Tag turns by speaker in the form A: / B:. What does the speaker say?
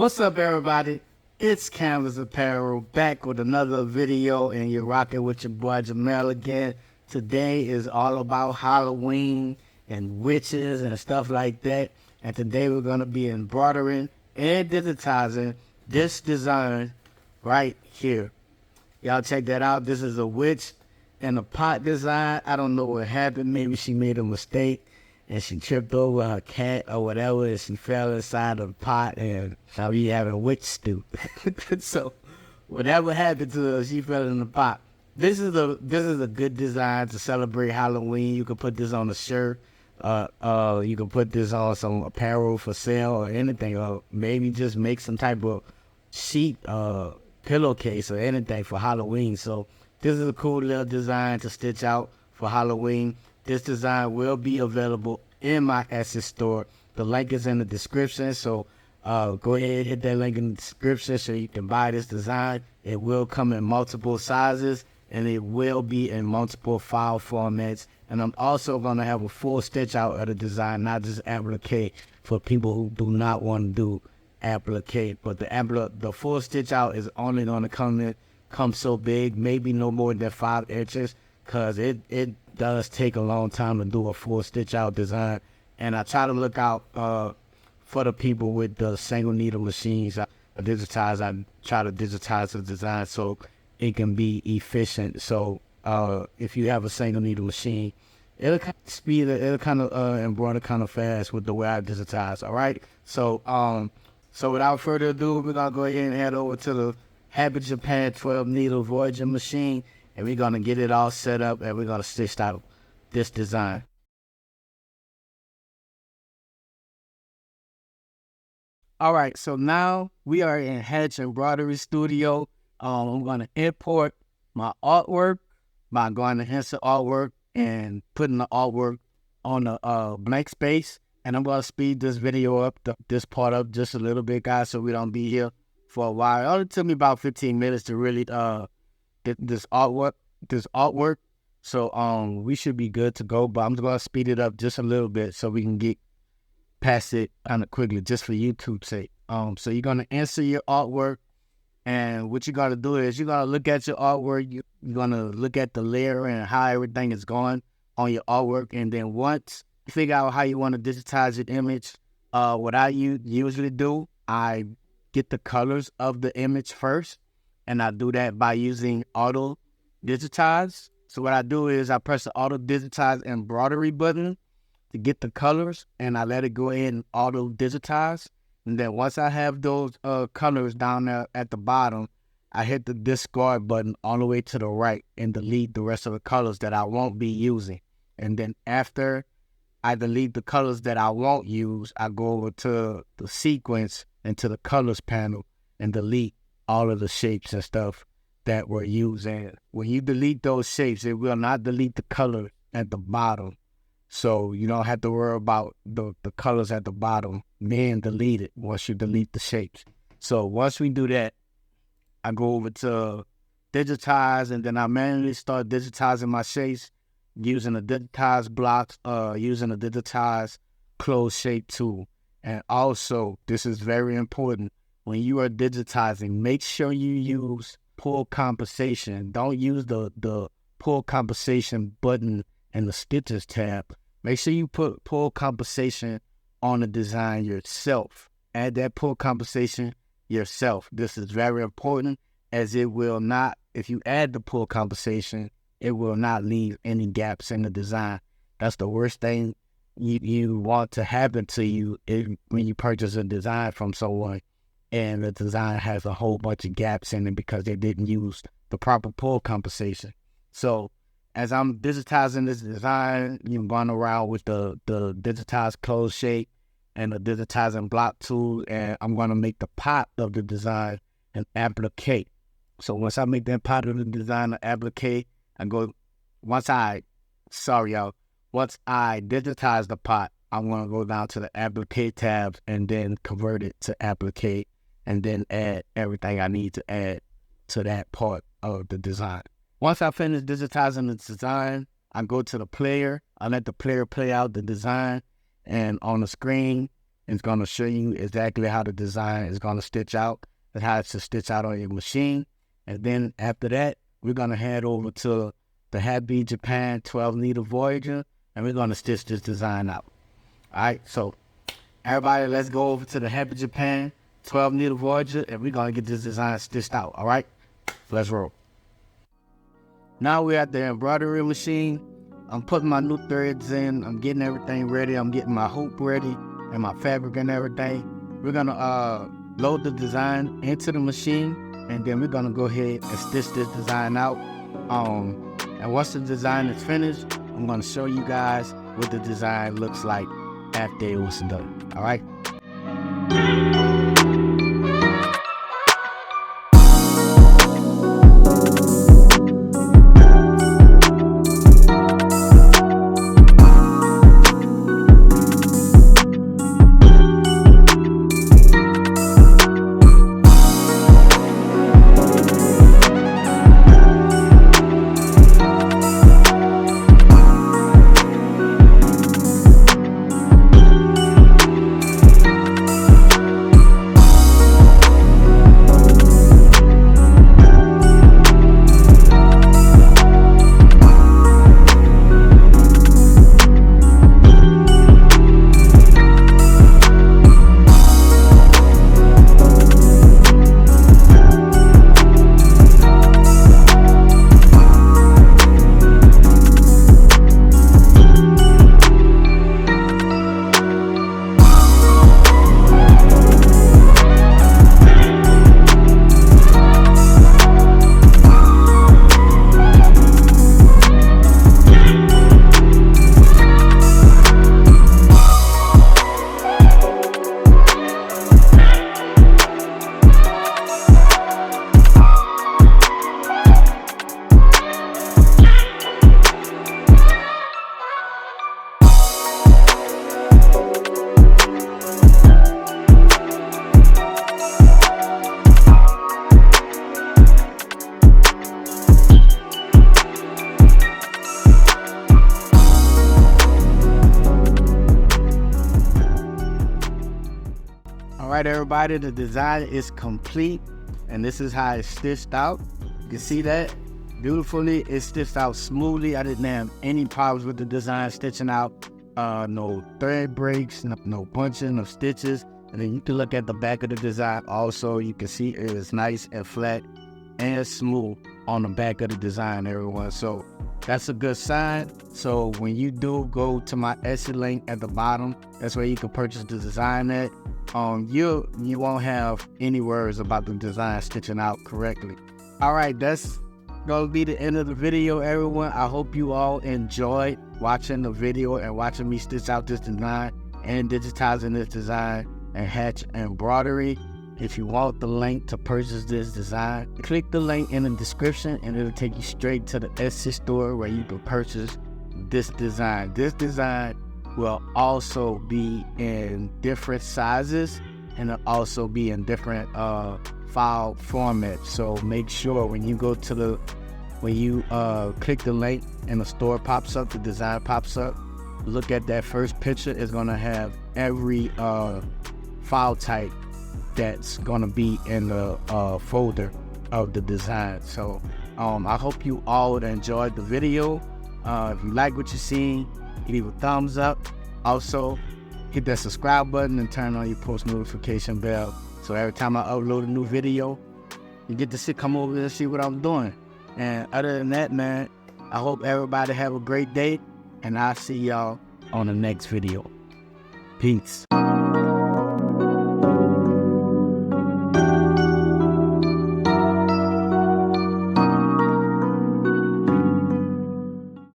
A: What's up, everybody? It's Canvas Apparel back with another video, and you're rocking with your boy Jamel again. Today is all about Halloween and witches and stuff like that. And today we're going to be embroidering and digitizing this design right here. Y'all check that out. This is a witch and a pot design. I don't know what happened. Maybe she made a mistake and she tripped over her cat or whatever, and she fell inside of the pot, and now we having witch stew. So whatever happened to her, she fell in the pot. This is a good design to celebrate Halloween. You can put this on a shirt. You can put this on some apparel for sale or anything, or maybe just make some type of sheet pillowcase or anything for Halloween. So this is a cool little design to stitch out for Halloween. This design will be available in my Etsy store. The link is in the description, so go ahead, hit that link in the description so you can buy this design. It will come in multiple sizes, and it will be in multiple file formats. And I'm also going to have a full stitch out of the design, not just applique, for people who do not want to do applique. But the full stitch out is only going to come so big, maybe no more than 5 inches, because it does take a long time to do a full stitch out design. And I try to look out for the people with the single needle machines. I try to digitize the design so it can be efficient. So if you have a single needle machine, it'll kind of embroider kind of fast with the way I digitize. All right. So without further ado, we're gonna go ahead and head over to the Happy Japan 12 needle Voyager machine, and we're gonna get it all set up, and we're gonna stitch out this design. All right, so now we are in Hedge Embroidery Studio. I'm gonna import my artwork by going to insert artwork and putting the artwork on the blank space. And I'm gonna speed this video up, this part up just a little bit, guys, so we don't be here for a while. It only took me about 15 minutes to really get this artwork. So we should be good to go, but I'm just gonna speed it up just a little bit so we can get past it kind of quickly, just for YouTube's sake. So you're gonna insert your artwork, and what you gotta do is you're gonna look at your artwork. You're gonna look at the layer and how everything is going on your artwork, and then once you figure out how you want to digitize your image, what I usually do, I get the colors of the image first, and I do that by using auto digitize. So what I do is I press the auto digitize embroidery button to get the colors, and I let it go ahead and auto digitize. And then once I have those colors down there at the bottom, I hit the discard button all the way to the right and delete the rest of the colors that I won't be using. And then after I delete the colors that I won't use, I go over to the sequence and to the colors panel and delete all of the shapes and stuff that we're using. When you delete those shapes, it will not delete the color at the bottom. So you don't have to worry about the colors at the bottom being deleted once you delete the shapes. So once we do that, I go over to digitize, and then I manually start digitizing my shapes using a digitized blocks, using a digitized closed shape tool. And also, this is very important, when you are digitizing, make sure you use pull compensation. Don't use the pull compensation button in the stitches tab. Make sure you put pull compensation on the design yourself. Add that pull compensation yourself. This is very important, as it will not, if you add the pull compensation, it will not leave any gaps in the design. That's the worst thing you want to happen to you when you purchase a design from someone and the design has a whole bunch of gaps in it because they didn't use the proper pull compensation. So as I'm digitizing this design, you're going around with the digitized closed shape and the digitizing block tool, and I'm going to make the pot of the design an applique. So once I make that pot of the design an applique, once I digitize the pot, I'm going to go down to the applique tabs and then convert it to applique, and then add everything I need to add to that part of the design. Once I finish digitizing the design, I go to the player. I let the player play out the design, and on the screen, It's going to show you exactly how the design is going to stitch out and how it's to stitch out on your machine. And then after that, we're going to head over to the Happy Japan 12-needle Voyager, and we're going to stitch this design out. All right, so everybody, let's go over to the Happy Japan 12-needle Voyager, and we're going to get this design stitched out, all right? Let's roll. Now we're at the embroidery machine. I'm putting my new threads in. I'm getting everything ready. I'm getting my hoop ready and my fabric and everything. We're going to load the design into the machine, and then we're going to go ahead and stitch this design out. And once the design is finished, I'm going to show you guys what the design looks like after it was done. All right. All right, everybody, the design is complete, and this is how it's stitched out. You can see that beautifully. It's stitched out smoothly. I didn't have any problems with the design stitching out. No thread breaks, no bunching of stitches. And then you can look at the back of the design also. You can see it is nice and flat and smooth on the back of the design, everyone. So that's a good sign. So when you do go to my Etsy link at the bottom, that's where you can purchase the design at. You won't have any worries about the design stitching out correctly. All right, that's gonna be the end of the video, everyone. I hope you all enjoyed watching the video and watching me stitch out this design and digitizing this design and Hatch Embroidery. If you want the link to purchase this design, click the link in the description and it'll take you straight to the Etsy store where you can purchase this design. This design will also be in different sizes, and it'll also be in different file formats. So make sure when you go to click the link and the store pops up, the design pops up, look at that first picture. It's gonna have every file type that's gonna be in the folder of the design. So I hope you all enjoyed the video. If you like what you're seeing, leave a thumbs up. Also, hit that subscribe button and turn on your post notification bell. So every time I upload a new video, you get to come over and see what I'm doing. And other than that, man, I hope everybody have a great day, and I'll see y'all on the next video. Peace.